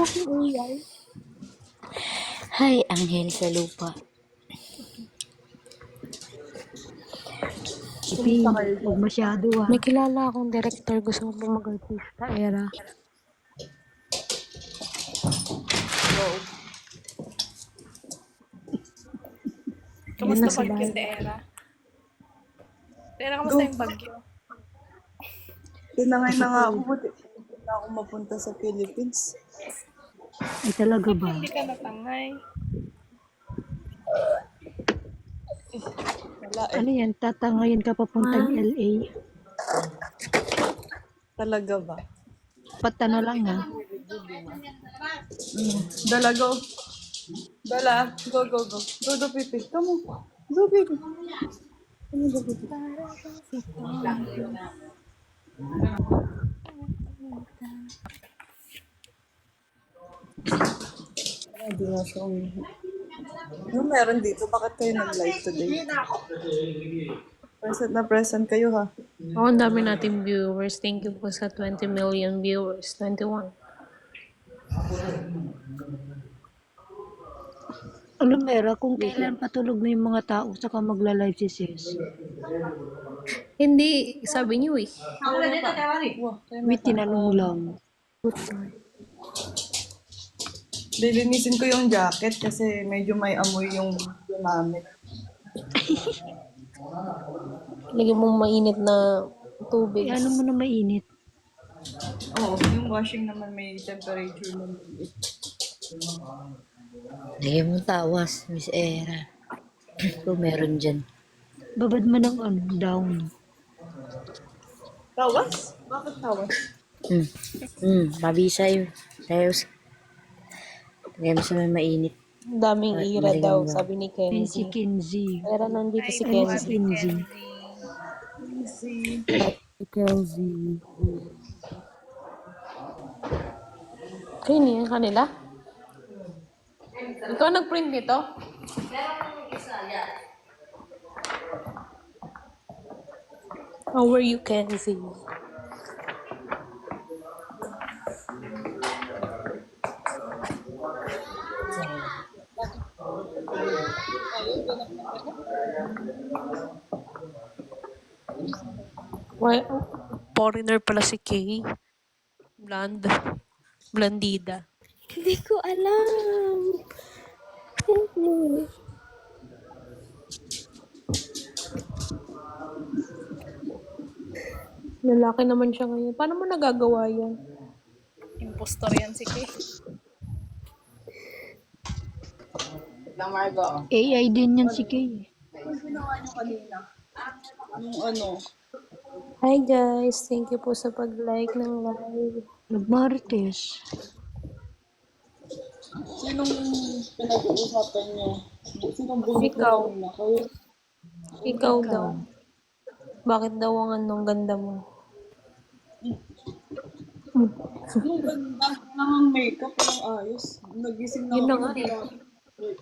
klaseng AI? Hay, anghel sa lupa. Ipi, Kumusta kayo huwag dyan? masyado May kilala akong director, gusto mo ba mag-artista, Era? Go. Yan Kamusta na si Bagyo, Bay. Te Era? Te Era, kamusta Go. yung Bagyo? Tinangay na nga ako. Kasi Buti hindi na ako mapunta sa Philippines. ay talaga Bakit ba? hindi ka natangay? Wala eh. Ano yan, tatangayin ka papuntang LA? Talaga ba? Patano lang ha. Dala, go. Dala. Go, go, go. Go, do, pipi. Come on. Go, pipi. Come on, go, pipi. Hindi na siya umihi. Ano meron dito? Bakit kayo nag-live today? Present na present kayo ha. Oh, ang dami nating viewers. Thank you po sa 20 million viewers. 21. Ano mera, kung kailan patulog na yung mga tao saka magla-live si sis. Hindi, sabi niyo eh. Wow, kayo May tinanong lang. Lilinisin ko yung jacket kasi medyo may amoy yung ginamit. Lagyan mong mainit na tubig. Ano mo na mainit. Oo, yung washing naman may temperature naman. Lagyan mong tawas, Miss Era. Kung meron dyan. Babad mo ng ano, down. Tawas? Bakit tawas? Mabisay. Tapos, lagyan mo sa may mainit. Ang daming ira daw, sabi ni Ayun si Kenzie. Kenzie. Era nandito si Ano si Kenzie. Kenzie? Easy. Kenzie. Kayo niya, kanila? Ikaw nag-print nito? How were you, Kenzie? Why, foreigner pala si Kay. Blonde. Blandida. Hindi ko alam. Lalaki naman siya ngayon. Paano mo nagagawa yan? Impostor yan si Kay. AI din yan si Kay. Yung ginawa niyo kanina. Yung ano, Hi guys, thank you po sa pag-like ng live. Nagmarites. sinong pinag-uusapan niyo? Sinong bunot niyo Ikaw. kanina? Kayo? Ikaw daw. Bakit daw ang anong ganda mo? Yung ganda, nakang makeup, yung ayos. Nagising na Yun na ako. nga eh.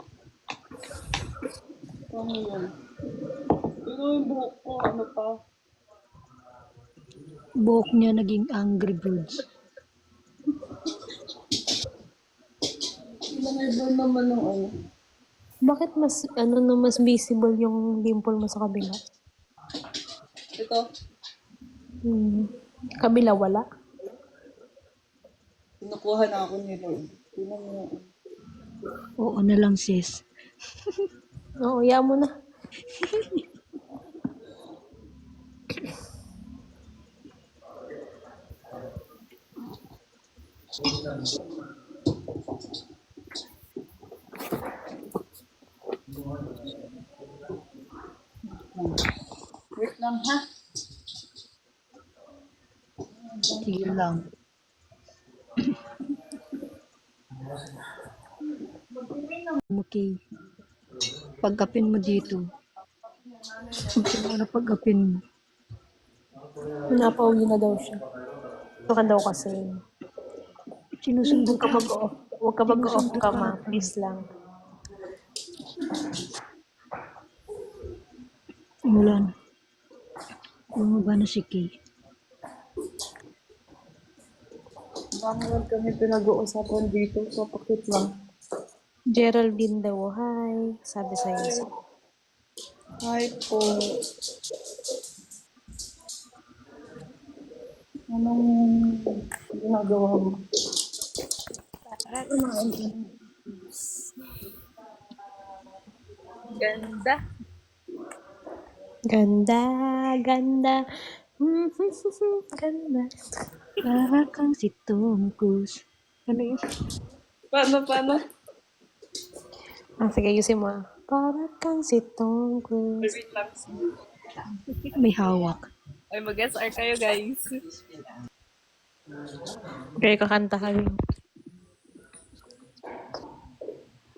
Paano yun? Pero yung buhok ko, ano pa? Buhok niya naging Angry Birds. Ilang naman ng ano. Bakit mas, ano na mas visible yung dimple mo sa kabila? Ito, Kabila wala? kinukuha na ako ni Lord. Tingnan mo. Oo na lang sis. Oo, ya mo na. Wait lang ha. Sige lang. Okay. Pagkapin mo dito. Ano pagkapin mo? Napauwi na daw siya. Baka daw kasi. Sinusundo Huwag ka ka. mag-off. Huwag ka mag-off ka ma. Please lang. Wala na. Bumaba na si Kay. Samuel kami pinag-uusapan dito. Papakit lang. Geraldine daw, hi. Sabi sa'yo. Hi po. Anong ginagawa mo? Ganda. Ganda, ganda. Ganda. Para kang si Tom Cruise. Ano yun? Paano? Sige, ayusin mo. Para kang si Tom Cruise. Wait lang. May hawak. Ay, mag-SR kayo, guys. Okay, kakanta ka rin.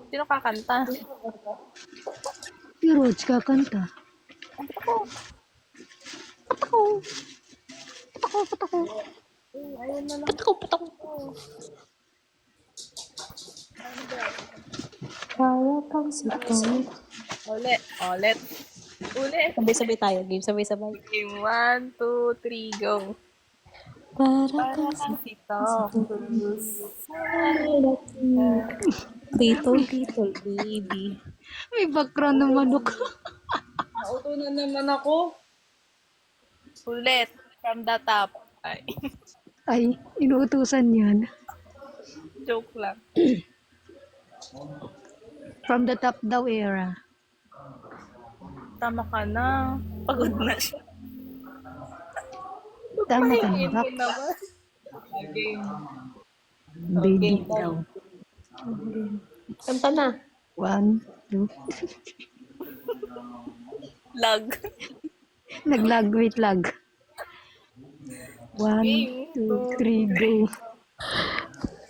Sino kakanta? Si Rog kakanta. Ayun na lang. Para kang si Tom. Ulit. Sabay-sabay tayo, game. Sabay-sabay. Game 1, 2, 3, go. Para Para kang kang si Tom Cruise. little baby. May background ng manok. Nauto na naman ako. Ulit. From the top. Ay, Ay, inuutusan yan. joke lang. From the top daw era. Tama ka na. Pagod na siya. Tama ka na, Pahingiin mo Bak. naman. Baby daw. Kanta na. 1, 2. Lag. Naglag, wait lag. 1, 2, 3, go.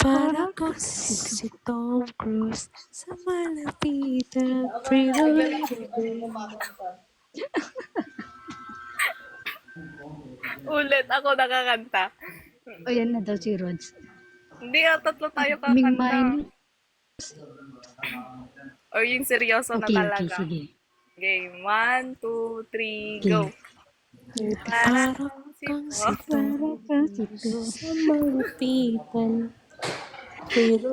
Para kang si Tom Cruise sa malapitan. Pretty little Ulit ako nakakanta. O yan na daw si Rods. Hindi tatlo tayo Ming kakanta. mine. Or yung seryoso na Okay, talaga. sige. Game 1, 2, 3, go. Para Si kang si Tom. Tom Para kang si Tom. sa malapitan. Pretty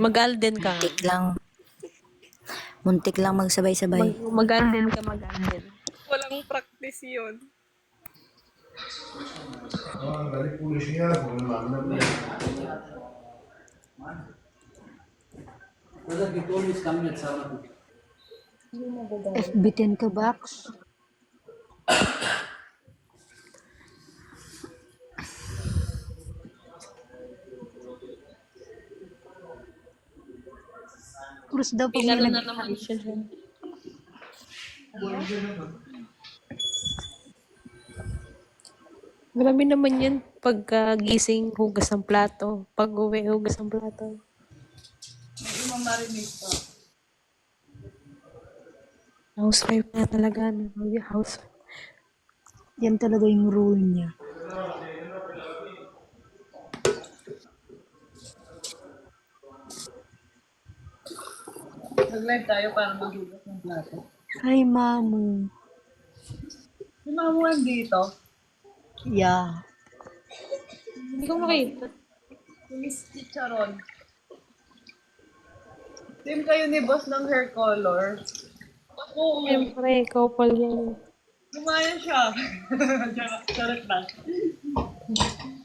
Mag-alden ka. Muntik lang magsabay-sabay. Mag-alden ka, mag-alden. Walang practice yun. FB10 ka, Bax. Krus daw pag may Na naman siya dyan. Grabe naman yan. Pagka gising, hugas ng plato. Pag uwi, hugas ng plato. Housewife na talaga. Housewife. Yan talaga yung rule niya. Nag-live tayo para maghugas ng plato. Hi, Mamu. Si Mamuan dito. Yeah. Hindi ko makita. Si Miss Chicharon. Team kayo ni boss ng hair color. Ako, Siyempre, couple yan. gumaya siya. Charot lang.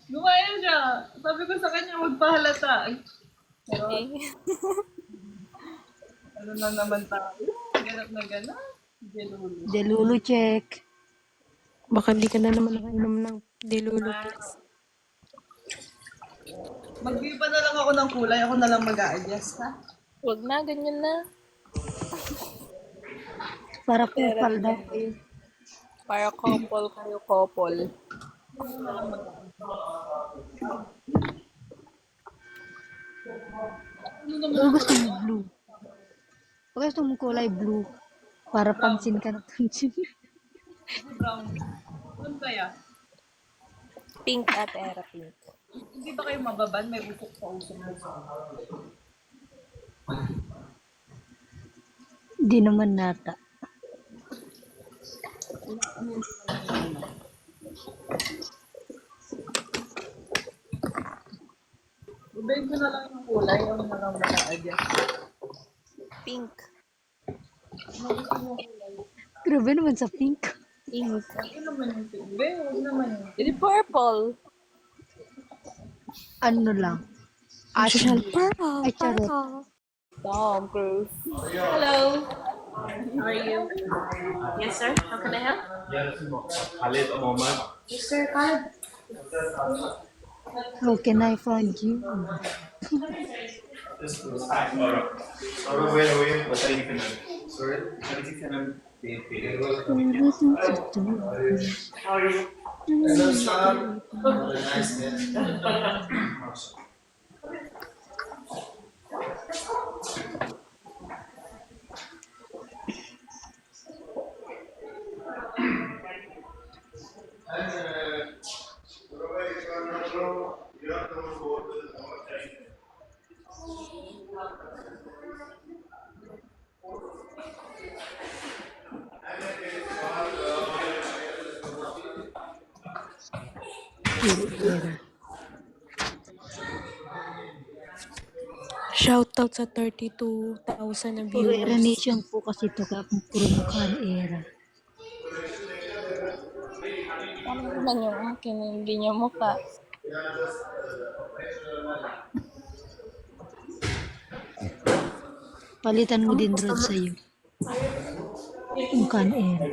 Gumaya siya. Sabi ko sa kanya, magpahalata. Ay, pero, ano na naman tayo? Ganap na ganap. Gelulo. Delulu check. Baka di ka na naman nakainom ng Delulu, please. Mag-iba na lang ako ng kulay. Ako na lang mag-a-adjust, ha? Huwag na, ganyan na. Para kupal daw kayo. Para couple kayo, couple. O gusto mo blue? O gusto mo kulay blue? Para pansin ka na pansin. Brown. Ano kaya? Pink at era pink. Hindi ba kayo mababan? May usok sa usok mo sa Di naman nata. Ibayin ko na lang yung kulay. Yung na lang na-adjust. Pink. Grabe naman sa pink. Pink. Ano naman yung pink? Ibayin, huwag naman yung pink. Hindi purple. Ano lang. Ash. Purple. Ay, charot. Purple. Tom Cruise. Hello. How are you? Yes, sir. How can I help? Khalid Omar. Yes, sir. Khaled. How can I find you? Sorry, wait. Batay ka na. Sorry, batay ka na. How are you? Hello, Sam. Nice, man. Shoutout sa 32,000 na Puro era viewers. nation po kasi ito kapag puro mukhaan era. Ano naman yung akin? Hindi niya mukha. Palitan mo din Rod sa'yo. Mukhaan era.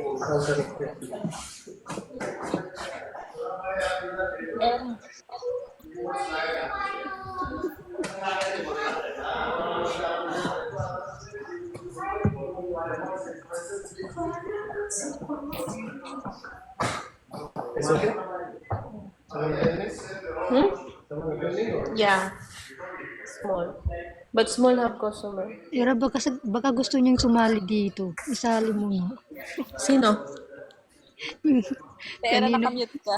Yeah. Small. But small have customer. Era baka gusto niyang sumali dito. Isali mo nga. Sino? Pero Kanino? nakamute ka.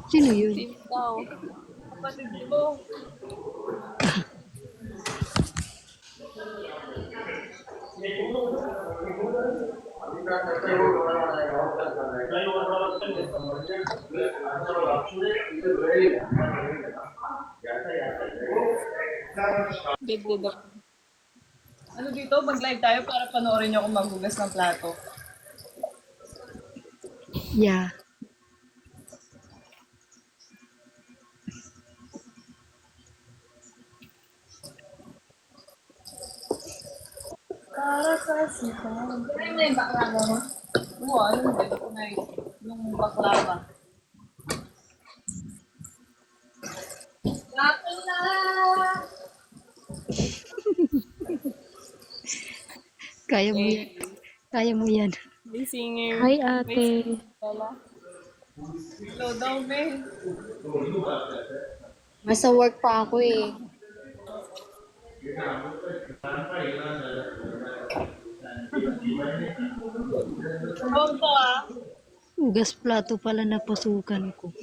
Sino yun? Pink daw. Kapatid ko. Bigla daw. Ano dito? Mag-live tayo para panoorin niyo kung maghugas ng plato. Yeah. Para sa sipan. Ano na yung baklava mo? Oo, ano mo? Ito ko na yung baklava. Bakla! Kaya mo yan. Kaya mo yan. May singer. Hi, ate. Wala. Slow down, man. Nasa work pa ako eh. Huwag to ah. Ugas plato pala napasukan ko.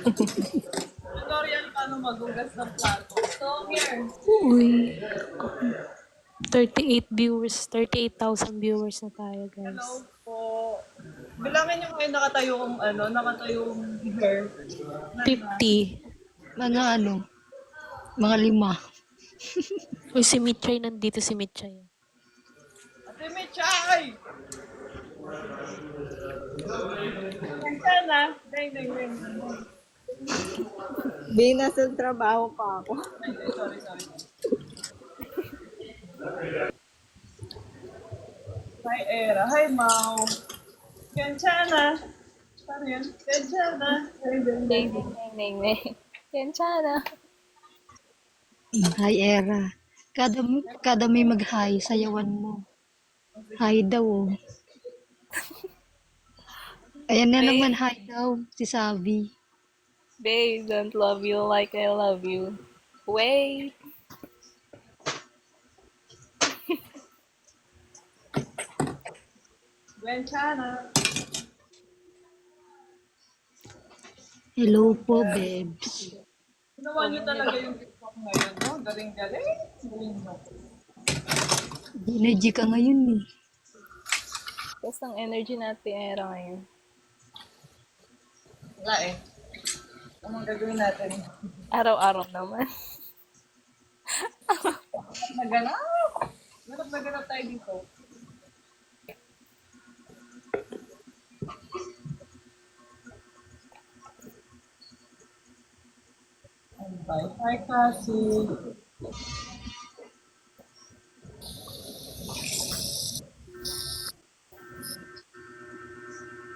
Tutorial paano maghugas ng plato. So, here. Uy. 38 viewers. 38,000 viewers na tayo, guys. Hello po. Bilangin niyo kayo nakatayong hair. 50. Mga ano? Mga 5. Uy, si Mitchay nandito. Si Mitchay. Ate Michay! Sana. Ding. Di, nasa trabaho pa ako. Sorry. Hi, Era. Hi, Mau. Kenchana. Ano yan? Kenchana. Ding. Kenchana. Hi, era. Kada may mag-hi, sayawan mo. Hi daw, oh. Ayan na naman, hi daw, si Savi. They don't love you like I love you. Wait. Kenchana. Hello po, babes. Ginawa niyo talaga yung TikTok ngayon, no? Galing. Galing mo. Energy ka ngayon, eh. Tapos ang energy natin era ngayon. Wala eh. Anong gagawin natin? Araw-araw naman. Naganap! Naganap tayo dito. Bye. Hi, Cassie.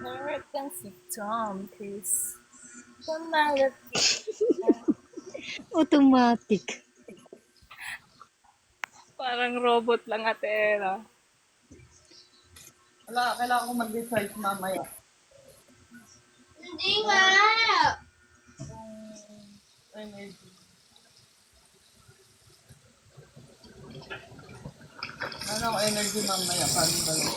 Meron kang si Tom Cruise. Pumalapit. Automatic. Parang robot lang ate era. Wala, kailangan ko mag-decide mamaya. Hindi nga! Energy. Ano ako energy mamaya? Paano ba yun?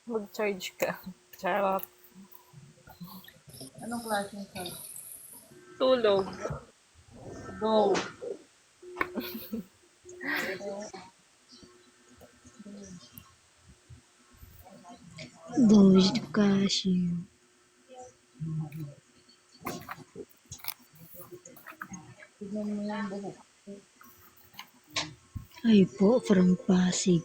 Mag-charge ka. Charot. Anong klaseng card? Tulog. Go! Doge to Casio. Tignan mo yung buhok. Ay po, from Pasig.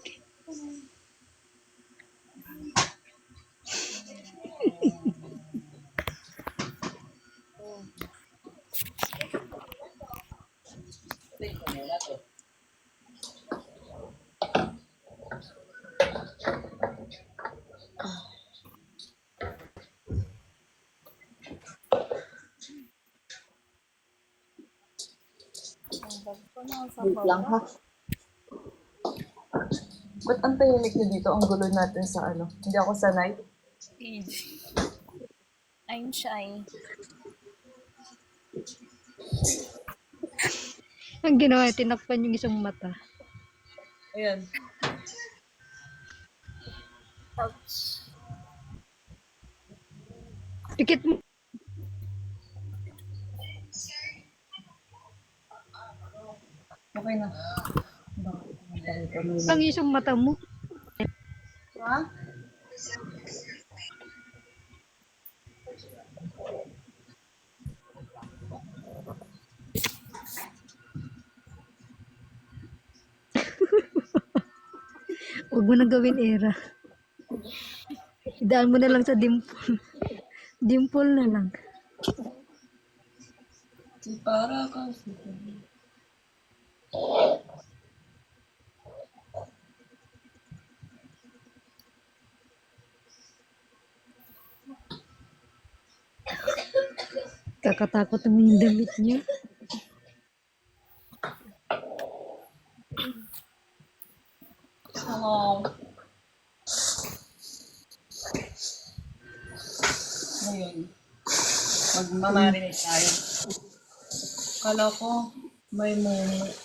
Wait lang ha. Ba't ang tahimik niyo dito? Ang gulo natin sa ano. Hindi ako sanay. Age. I'm shy. Ang ginawa, tinakpan yung isang mata. Ayan. Ouch. Pikit mo. Okay na. Ang isang mata mo. Ha? Huwag mo na gawin era. Idaan mo na lang sa dimple. Dimple na lang. Para kasi. Kakatakot naman yung damit niya. Hello. Ngayon, magmamarinate tayo. Kala ko, may moment.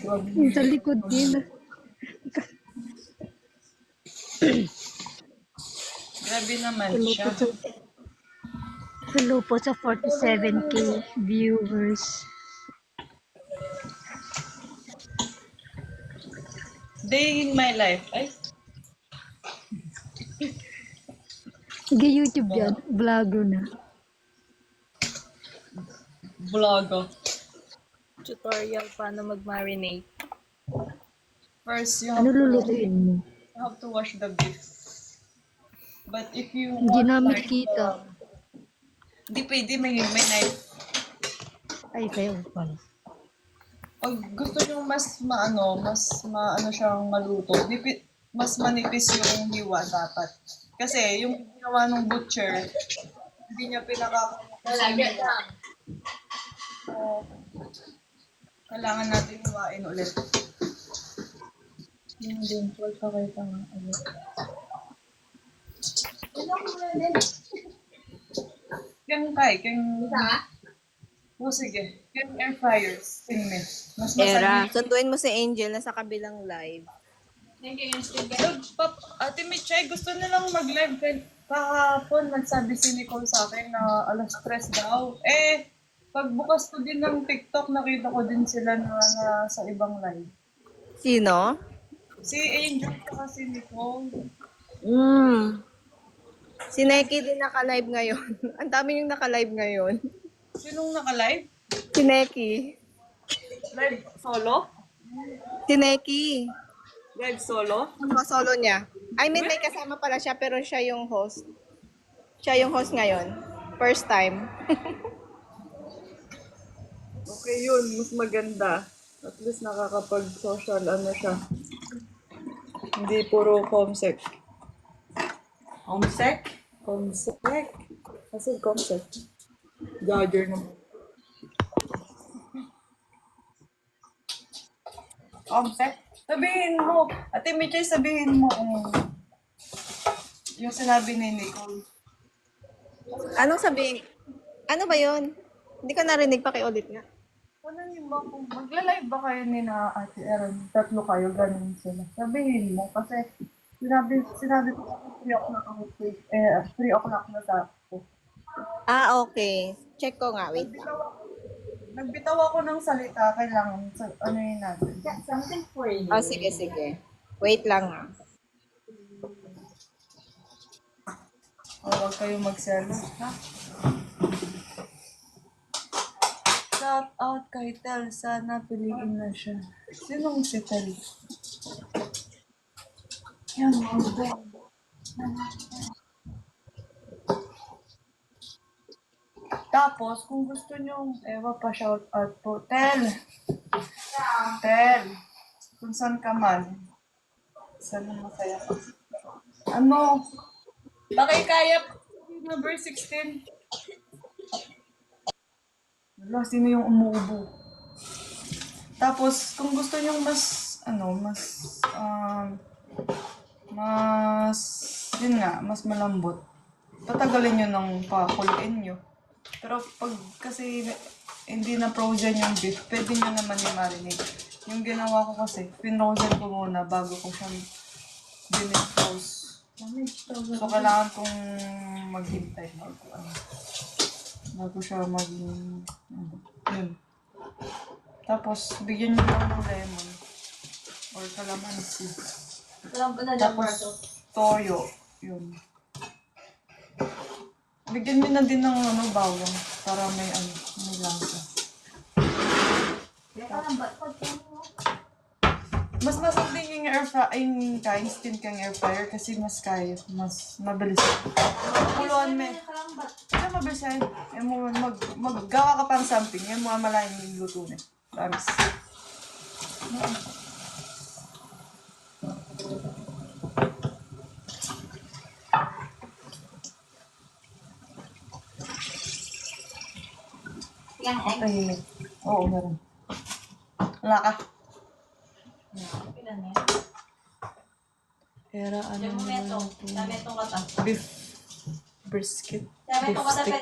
Grabe. Yung sa likod din. Grabe naman Hello siya. po sa, hello po sa 47k viewers. Day in my life. Ay, Sige, YouTube yan. Vlogger na. vlogo. Tutorial paano mag-marinate. First, you Ano have, lulutuin mo? you have to wash the beef. But if you Hindi want namin like, kita. Hindi pwede, may knife. Ay, kayo pala. Pag gusto nyo mas maano siyang maluto, mas manipis yung hiwa dapat. Kasi yung ginawa ng butcher, hindi niya pinakakasabi. So, kailangan natin hiwain ulit. Yung dimple, pakita nga ulit. Kaya kay, o sige, yung air fryers, tingnan. Mas Era, masarap. sunduin mo si Angel na sa kabilang live. Ate Michay, gusto nilang mag-live kahapon. Nagsabi si Nicole sa akin na alas 3 daw. Eh, pagbukas ko din ng TikTok, nakita ko din sila na sa ibang live. Sino? Si Angel ka kasi Nicole. Si Neki din naka-live ngayon. Ang dami yung naka-live ngayon. Sinong naka-live? Si Neki. Live solo? Si Neki. Live solo? Mga solo niya. I mean, may kasama pala siya, pero siya yung host. Siya yung host ngayon. First time. Okay yun, mas maganda. At least nakakapag-social ano siya. Hindi puro comsec. Comsec? Comsec? Kasi comsec. Judger naman. Comsec? Sabihin mo. Ate Mitchell, sabihin mo yung sinabi ni Nicole. Anong sabihin? Ano ba yun? Hindi ko narinig, pakiulit nga. Ano yung ba kung magla-live ba kayo ni na Ate Erin? Tatlo kayo, ganun sila. Sabihin mo kasi sinabi ko 3 o'clock ako, 3 o'clock na sa ako. Ah, okay. Check ko nga, wait. Nagbitaw ako ng salita, kailangan ano yun natin. Oh, sige, sige. Wait lang nga. Huwag kayo magselos, ha? Shout out kay Tel, sana piliin na siya. Sinong si Tel? Yan, mga Tapos, kung gusto nyo, pa-shout out po. Tel! Tel! Kung saan ka man. Sana masaya ka. Ano? Pakikayap number 16. Wala, sino yung umuubo? Tapos, kung gusto nyo yun nga, mas malambot. Patagalin nyo ng pakuluin nyo. Pero pag kasi hindi na frozen yung beef, pwede nyo naman i-marinate. Yung ginawa ko kasi, pinrozen ko muna bago ko siyang dinefroze. So, kailangan kong maghintay bago siya maging, yun. Tapos, bigyan nyo lang ng lemon or calamansi. Tapos, toyo, yun. Bigyan nyo na din ng bawang para may lasa. Mas masundin yung air fryer, instant kang air fryer kasi mas mabilis. Puluan me. Kasi mabilis yan. Maggawa ka pang something, yan mo malayan yung luto na. Promise. Tahimik. Oo, meron. Wala ka. Era ano beef brisket. Beef stick.